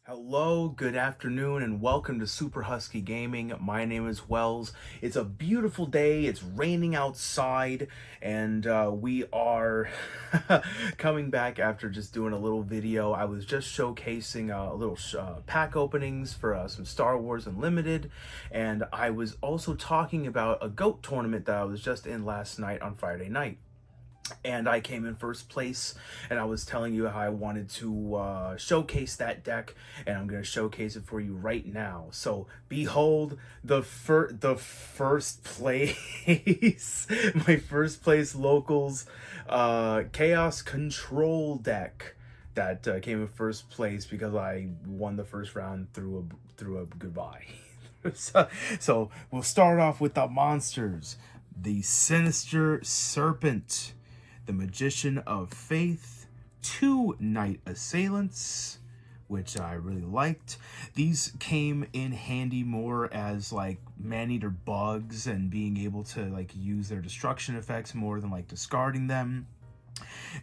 Hello, good afternoon, and welcome to Super Husky Gaming. My name is Wells. It's a beautiful day. It's raining outside, and we are coming back after just doing a little video. I was just showcasing a little pack openings for some Star Wars Unlimited, and I was also talking about a GOAT tournament that I was just in last night on Friday night. And I came in first place, and I was telling you how I wanted to showcase that deck, and I'm going to showcase it for you right now. So behold the first place my first place locals chaos control deck that came in first place because I won the first round through a goodbye. So we'll start off with the monsters. The Sinister Serpent, the Magician of Faith, 2 Night Assailants, which I really liked. These came in handy more as like man-eater bugs and being able to like use their destruction effects more than like discarding them.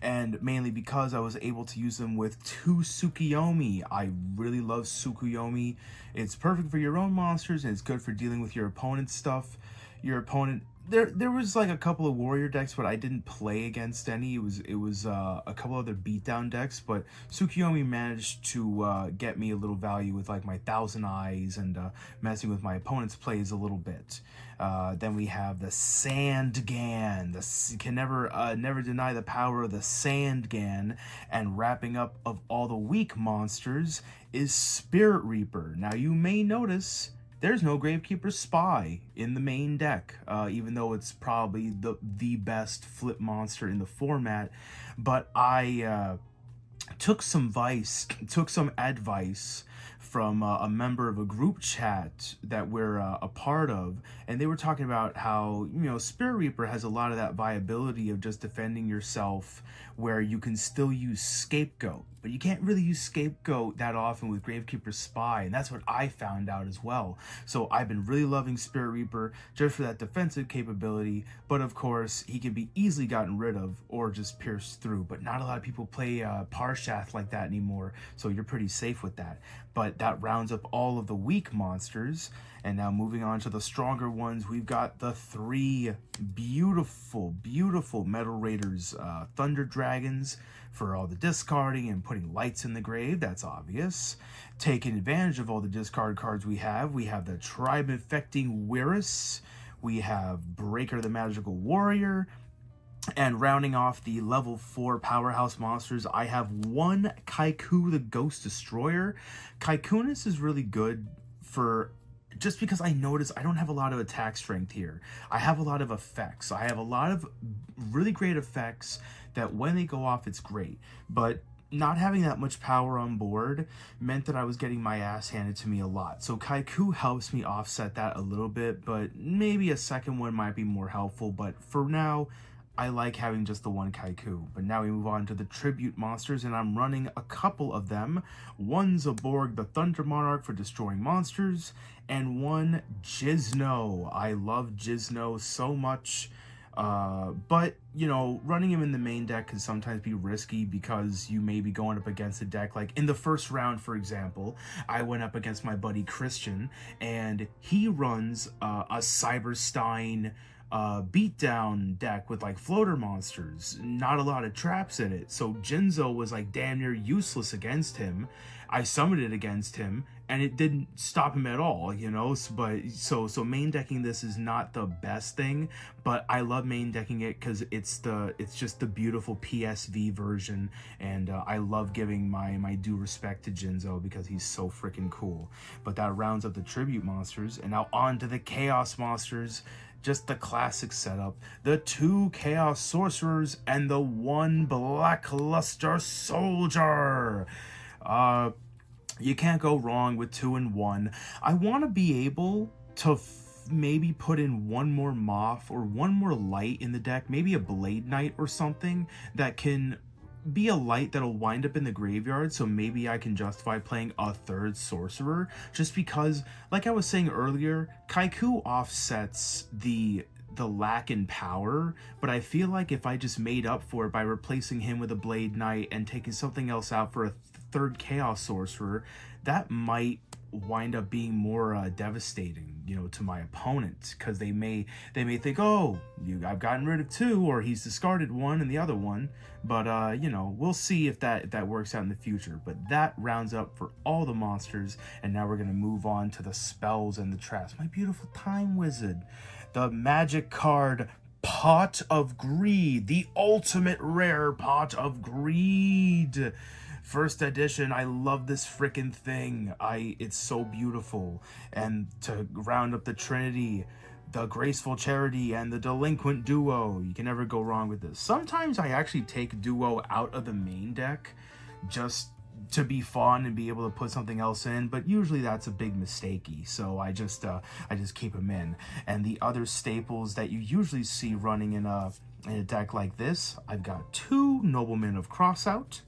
And mainly because I was able to use them with 2 Tsukuyomi. I really love Tsukuyomi. It's perfect for your own monsters, and it's good for dealing with your opponent's stuff. Your opponent, there was like a couple of warrior decks, but I didn't play against any. It was a couple other beatdown decks, but Tsukuyomi managed to get me a little value with like my Thousand Eyes and messing with my opponent's plays a little bit. Then we have the Sandgan. Can never deny the power of the Sandgan. And wrapping up of all the weak monsters is Spirit Reaper. Now you may notice there's no Gravekeeper Spy in the main deck, even though it's probably the best flip monster in the format. But I took some advice from a member of a group chat that we're a part of, and they were talking about how, Spirit Reaper has a lot of that viability of just defending yourself, where you can still use Scapegoat, but you can't really use Scapegoat that often with Gravekeeper Spy, and that's what I found out as well. So I've been really loving Spirit Reaper just for that defensive capability, but of course he can be easily gotten rid of or just pierced through, but not a lot of people play Parshath like that anymore, so you're pretty safe with that. But that rounds up all of the weak monsters. And now moving on to the stronger ones, we've got the 3 beautiful Metal Raiders Thunder Dragons for all the discarding and putting lights in the grave. That's obvious. Taking advantage of all the discard cards we have the Tribe Infecting Wirrus, we have Breaker the Magical Warrior, and rounding off the level 4 powerhouse monsters, I have 1 Kaiku the Ghost Destroyer. Kaikunis is really good for, just because I notice I don't have a lot of attack strength here. I have a lot of effects. I have a lot of really great effects that when they go off, it's great. But not having that much power on board meant that I was getting my ass handed to me a lot. So Kaiku helps me offset that a little bit, but maybe a second one might be more helpful. But for now, I like having just the 1 Kaiku. But now we move on to the tribute monsters, and I'm running a couple of them. 1 Zaborg the Thunder Monarch for destroying monsters, and 1 Jizno. I love Jizno so much. But, running him in the main deck can sometimes be risky because you may be going up against a deck. Like in the first round, for example, I went up against my buddy Christian, and he runs a Cyberstein beatdown deck with like floater monsters, not a lot of traps in it. So Jinzo was like damn near useless against him. I summoned it against him and it didn't stop him at all, But so main decking this is not the best thing, but I love main decking it because it's just the beautiful PSV version, and I love giving my due respect to Jinzo because he's so freaking cool. But that rounds up the tribute monsters, and now on to the chaos monsters. Just the classic setup. The 2 Chaos Sorcerers and the 1 Blackluster Soldier. You can't go wrong with 2 and 1. I want to be able to maybe put in 1 more Moth or 1 more light in the deck, maybe a Blade Knight or something that can be a light that'll wind up in the graveyard, so maybe I can justify playing a 3rd sorcerer, just because, like I was saying earlier, Kaiku offsets the lack in power, but I feel like if I just made up for it by replacing him with a Blade Knight and taking something else out for a third Chaos Sorcerer, that might wind up being more devastating, to my opponent, because they may think, oh, I've gotten rid of two, or he's discarded one and the other one. But we'll see if that works out in the future. But that rounds up for all the monsters, and now we're gonna move on to the spells and the traps. My beautiful Time Wizard, the magic card Pot of Greed, the ultimate rare Pot of Greed. First edition. I love this freaking thing. It's so beautiful. And to round up the Trinity, the Graceful Charity and the Delinquent Duo. You can never go wrong with this. Sometimes I actually take Duo out of the main deck just to be fun and be able to put something else in, but usually that's a big mistakey, so I just keep them in. And the other staples that you usually see running in a deck like this, I've got two Noblemen of Crossout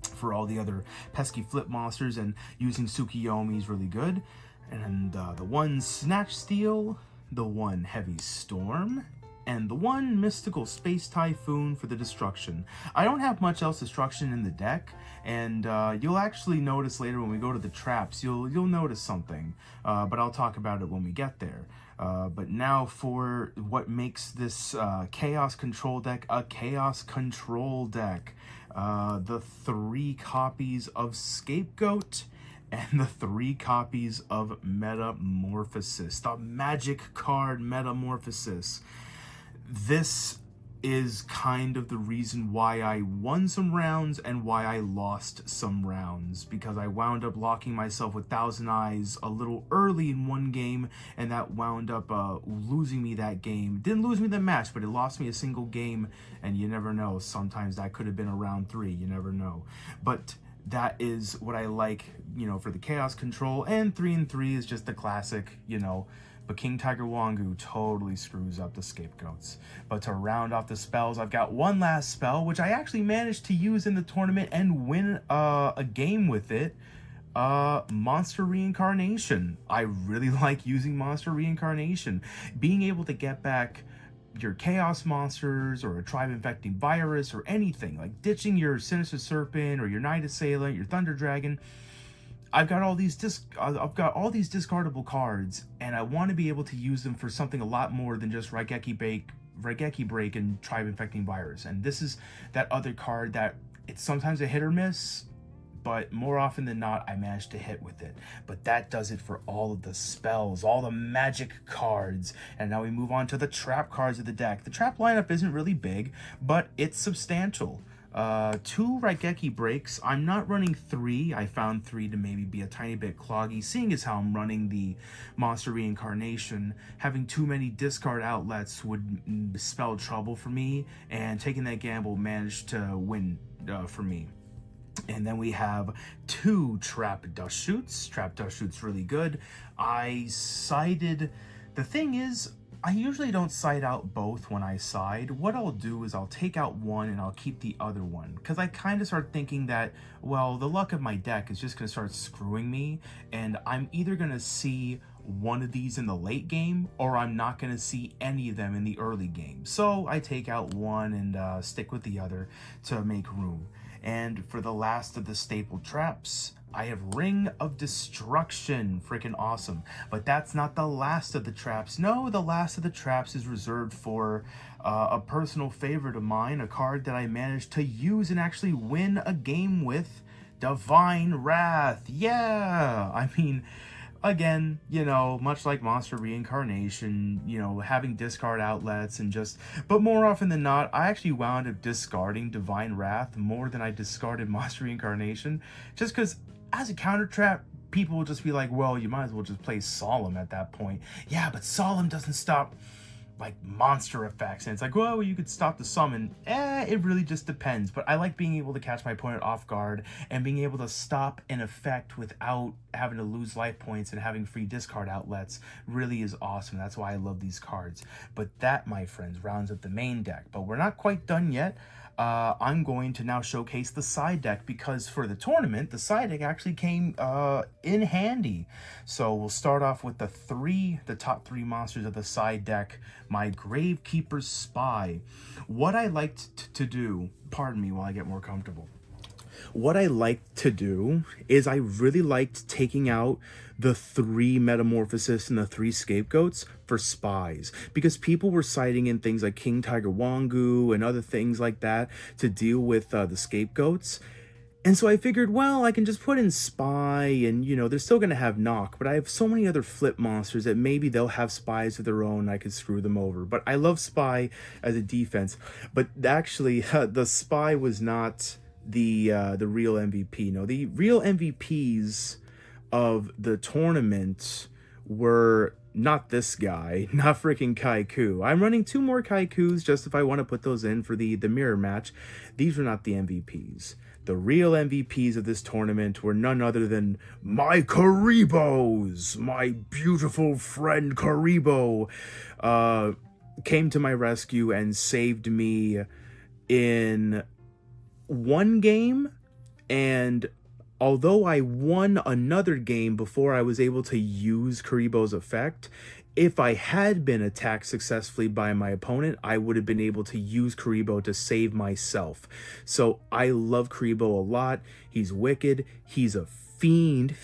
for all the other pesky flip monsters, and using Tsukiyomi is really good. And the one Snatch Steal, the one Heavy Storm, and the one Mystical Space Typhoon for the destruction. I don't have much else destruction in the deck, and you'll actually notice later when we go to the traps, you'll notice something, but I'll talk about it when we get there. But now for what makes this Chaos Control deck a Chaos Control deck. The 3 copies of Scapegoat and the 3 copies of Metamorphosis, the magic card Metamorphosis. This is kind of the reason why I won some rounds and why I lost some rounds, because I wound up locking myself with Thousand Eyes a little early in one game, and that wound up losing me that game. Didn't lose me the match, but it lost me a single game, and you never know. Sometimes that could have been a round 3, you never know. But that is what I like, for the Chaos Control, and 3 and 3 is just the classic, But King Tiger Wangu totally screws up the Scapegoats. But to round off the spells, I've got one last spell, which I actually managed to use in the tournament and win a game with it. Monster Reincarnation. I really like using Monster Reincarnation. Being able to get back your Chaos Monsters or a Tribe Infecting Virus or anything, like ditching your Sinister Serpent or your Night Assailant, your Thunder Dragon. I've got all these discardable cards, and I want to be able to use them for something a lot more than just Raigeki Break and Tribe Infecting Virus. And this is that other card that it's sometimes a hit or miss, but more often than not, I manage to hit with it. But that does it for all of the spells, all the magic cards. And now we move on to the trap cards of the deck. The trap lineup isn't really big, but it's substantial. 2 Raigeki Breaks. I'm not running 3. I found 3 to maybe be a tiny bit cloggy, seeing as how I'm running the Monster Reincarnation. Having too many discard outlets would spell trouble for me, and taking that gamble managed to win for me. And then we have 2 Trap Dust Shoots. Trap Dust Shoots really good. I sided... The thing is, I usually don't side out both when I side. What I'll do is I'll take out one and I'll keep the other one, because I kind of start thinking that, well, the luck of my deck is just going to start screwing me, and I'm either going to see one of these in the late game, or I'm not going to see any of them in the early game. So I take out one and stick with the other to make room. And for the last of the staple traps, I have Ring of Destruction. Freaking awesome. But that's not the last of the traps. No, the last of the traps is reserved for a personal favorite of mine, a card that I managed to use and actually win a game with, Divine Wrath. Yeah! I mean, again, much like Monster Reincarnation, having discard outlets and but more often than not, I actually wound up discarding Divine Wrath more than I discarded Monster Reincarnation, just because as a counter trap, people will just be like, well, you might as well just play Solemn at that point. Yeah, but Solemn doesn't stop like monster effects, and it's like, well, you could stop the summon. It really just depends. But I like being able to catch my opponent off guard and being able to stop an effect without having to lose life points and having free discard outlets really is awesome. That's why I love these cards. But that, my friends, rounds up the main deck. But we're not quite done yet. I'm going to now showcase the side deck, because for the tournament, the side deck actually came in handy. So we'll start off with the top 3 monsters of the side deck. My Gravekeeper's Spy. What I liked to do, pardon me while I get more comfortable. What I liked to do is I really liked taking out the 3 metamorphosis and the 3 scapegoats for spies, because people were citing in things like King Tiger Wangu and other things like that to deal with the scapegoats. And so I figured, well, I can just put in spy and, they're still going to have knock, but I have so many other flip monsters that maybe they'll have spies of their own. I could screw them over. But I love spy as a defense. But actually, the spy was not the real MVP. No, the real MVPs of the tournament were not this guy, not freaking Kaiku. I'm running 2 more Kaikus just if I want to put those in for the mirror match. These were not the MVPs. The real MVPs of this tournament were none other than my Karibos. My beautiful friend Karibo came to my rescue and saved me in one game, and although I won another game before I was able to use Karibo's effect, if I had been attacked successfully by my opponent, I would have been able to use Karibo to save myself. So I love Karibo a lot. He's wicked. He's a fiend,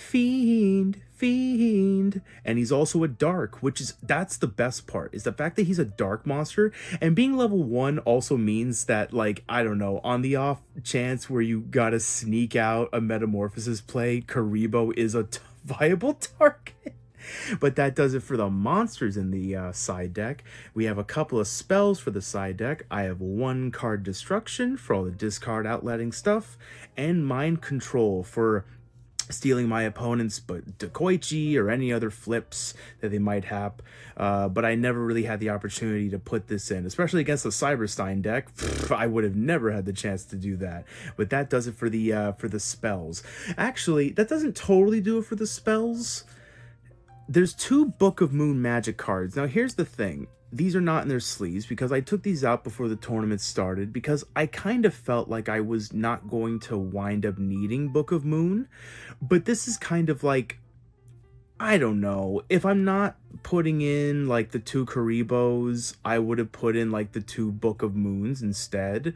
and he's also a dark, that's the best part, is the fact that he's a dark monster. And being level 1 also means that, like, I don't know, on the off chance where you gotta sneak out a metamorphosis play, Karibo is a viable target. But that does it for the monsters in the side deck. We have a couple of spells for the side deck. I have 1 card destruction for all the discard outletting stuff, and mind control for stealing my opponent's Dekoichi or any other flips that they might have. But I never really had the opportunity to put this in, especially against the Cyberstein deck. I would have never had the chance to do that. But that does it for the spells. Actually, that doesn't totally do it for the spells. There's 2 Book of Moon magic cards. Now, here's the thing. These are not in their sleeves because I took these out before the tournament started because I kind of felt like I was not going to wind up needing Book of Moon. But this is kind of like, I don't know, if I'm not putting in like the 2 Karibos, I would have put in like the 2 Book of Moons instead.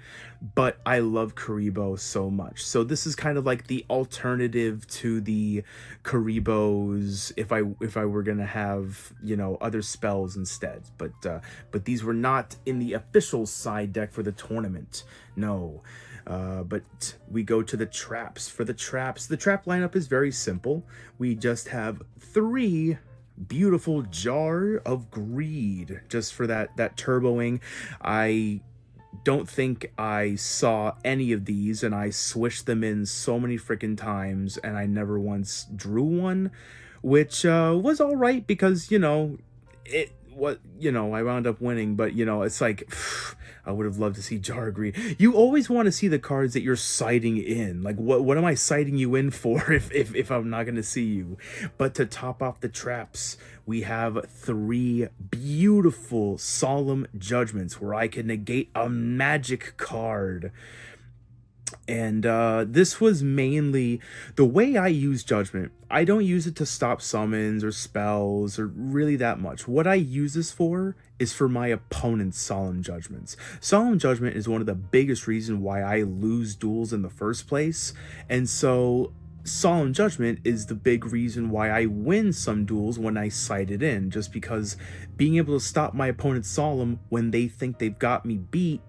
But I love Karibo so much, so this is kind of like the alternative to the Karibos if I were gonna have, other spells instead. But these were not in the official side deck for the tournament, no. But we go to the traps. For the traps, the trap lineup is very simple. We just have 3 beautiful Jar of Greed, just for that turboing. I don't think I saw any of these, and I swished them in so many freaking times, and I never once drew one, which was all right because, I wound up winning, but it's like, I would have loved to see Jar of Greed. You always want to see the cards that you're sighting in. Like, what am I sighting you in for if I'm not going to see you? But to top off the traps, we have 3 beautiful Solemn Judgments where I can negate a magic card. And this was mainly the way I use Judgment. I don't use it to stop summons or spells or really that much. What I use this for is for my opponent's Solemn Judgments. Solemn Judgment is one of the biggest reasons why I lose duels in the first place. And so Solemn Judgment is the big reason why I win some duels when I sight it in, just because being able to stop my opponent's Solemn when they think they've got me beat,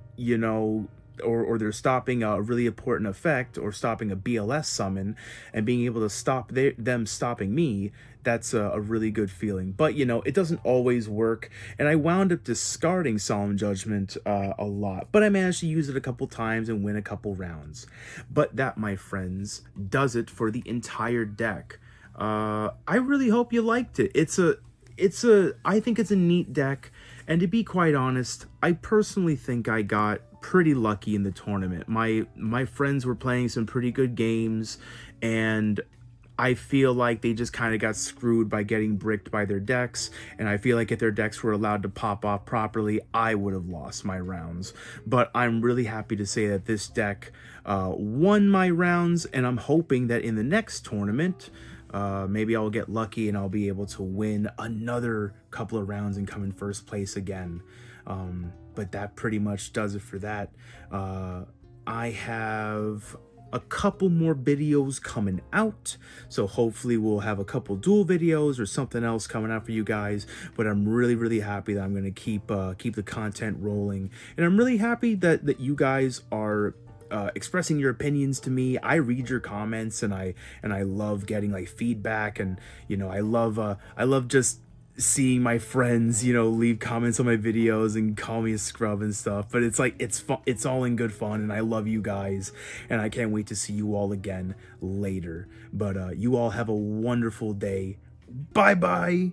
or they're stopping a really important effect or stopping a BLS summon, and being able to stop them stopping me, that's a really good feeling. But it doesn't always work, and I wound up discarding Solemn Judgment a lot, but I managed to use it a couple times and win a couple rounds. But that, my friends, does it for the entire deck. I really hope you liked it. I think it's a neat deck, and to be quite honest, I personally think I got pretty lucky in the tournament. My friends were playing some pretty good games, and I feel like they just kind of got screwed by getting bricked by their decks, and I feel like if their decks were allowed to pop off properly, I would have lost my rounds. But I'm really happy to say that this deck won my rounds, and I'm hoping that in the next tournament, maybe I'll get lucky and I'll be able to win another couple of rounds and come in first place again. But that pretty much does it for that. I have a couple more videos coming out. So hopefully we'll have a couple dual videos or something else coming out for you guys. But I'm really happy that I'm going to keep the content rolling, and I'm really happy that you guys are expressing your opinions to me. I read your comments, and I love getting like feedback, and I love just seeing my friends leave comments on my videos and call me a scrub and stuff. But it's like it's fun, it's all in good fun, and I love you guys, and I can't wait to see you all again later. But you all have a wonderful day. Bye.